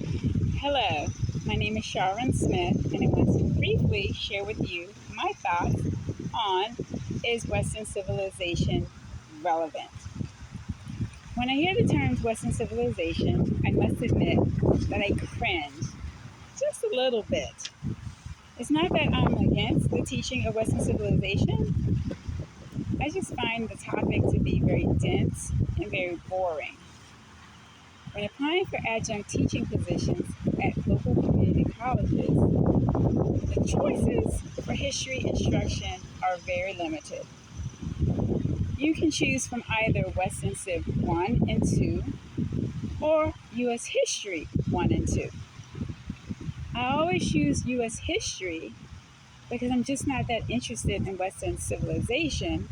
Hello, my name is Sharon Smith, and I want to briefly share with you my thoughts on is Western civilization relevant? When I hear the terms Western civilization, I must admit that I cringe just a little bit. It's not that I'm against the teaching of Western civilization, I just find the topic to be very dense and very boring. When applying for adjunct teaching positions at local community colleges, the choices for history instruction are very limited. You can choose from either Western Civ 1 and 2 or U.S. History 1 and 2. I always choose U.S. History because I'm just not that interested in Western civilization,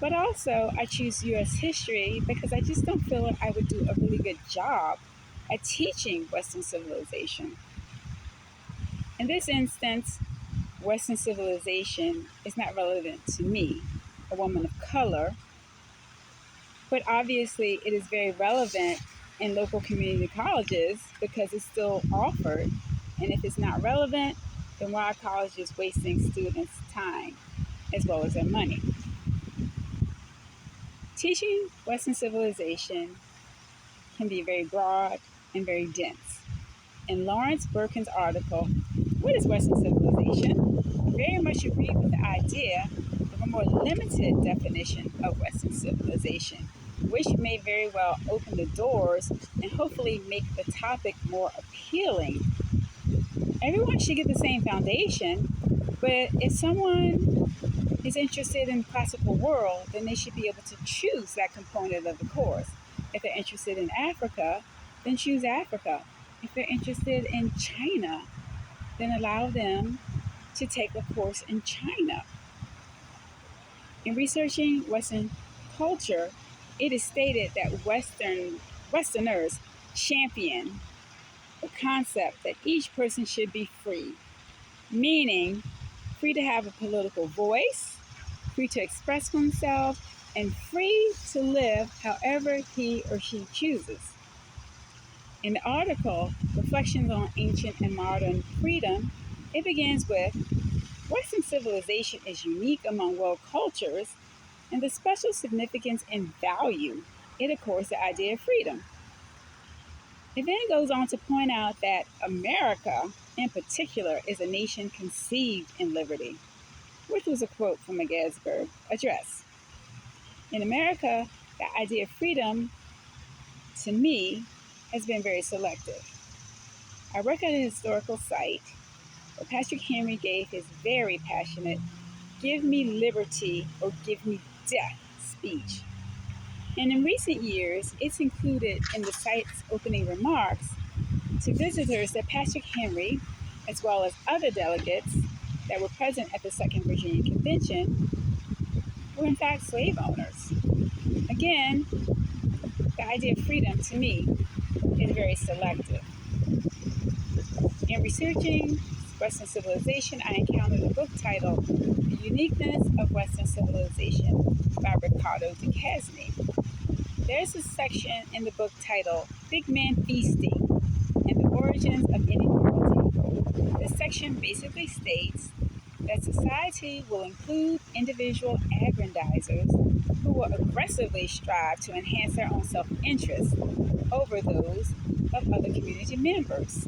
but also I choose U.S. History because I just don't feel like I would do a really good job at teaching Western civilization. In this instance, Western civilization is not relevant to me, a woman of color, but obviously it is very relevant in local community colleges because it's still offered. And if it's not relevant, then why are colleges wasting students' time as well as their money? Teaching Western civilization can be very broad and very dense. In Lawrence Berken's article, What is Western Civilization? I very much agree with the idea of a more limited definition of Western civilization, which may very well open the doors and hopefully make the topic more appealing. Everyone should get the same foundation, but if someone is interested in the classical world, then they should be able to choose that component of the course. If they're interested in Africa, then choose Africa. If they're interested in China, then allow them to take a course in China. In researching Western culture, it is stated that Westerners champion the concept that each person should be free, meaning free to have a political voice, free to express oneself, and free to live however he or she chooses. In the article, Reflections on Ancient and Modern Freedom, it begins with Western civilization is unique among world cultures, and the special significance and value it accords the idea of freedom. It then goes on to point out that America, in particular, is a nation conceived in liberty, which was a quote from a Gettysburg Address. In America, the idea of freedom, to me, has been very selective. I work at a historical site where Patrick Henry gave his very passionate, give me liberty or give me death speech. And in recent years, it's included in the site's opening remarks to visitors that Patrick Henry, as well as other delegates that were present at the Second Virginia Convention, were in fact slave owners. Again, the idea of freedom to me is very selective. In researching Western civilization, I encountered a book titled The Uniqueness of Western Civilization by Ricardo Duquesne. There's a section in the book titled Big Man Feasting and the Origins of Inequality. This section basically states that society will include individual aggrandizers who will aggressively strive to enhance their own self-interest over those of other community members,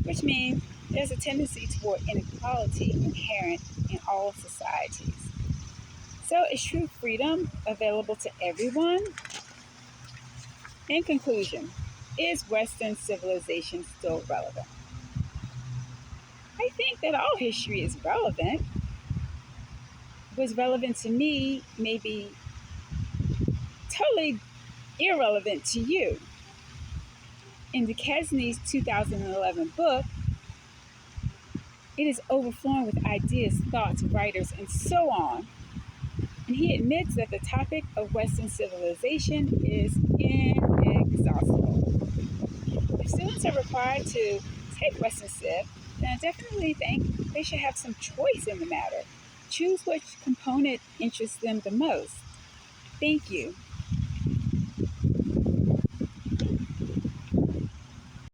which means there's a tendency toward inequality inherent in all societies. So is true freedom available to everyone? In conclusion, is Western civilization still relevant? I think that all history is relevant. What's relevant to me may be totally irrelevant to you. In Duquesne's 2011 book, it is overflowing with ideas, thoughts, writers, and so on. And he admits that the topic of Western civilization is inexhaustible. If students are required to take Western Civ, then I definitely think they should have some choice in the matter. Choose which component interests them the most. Thank you.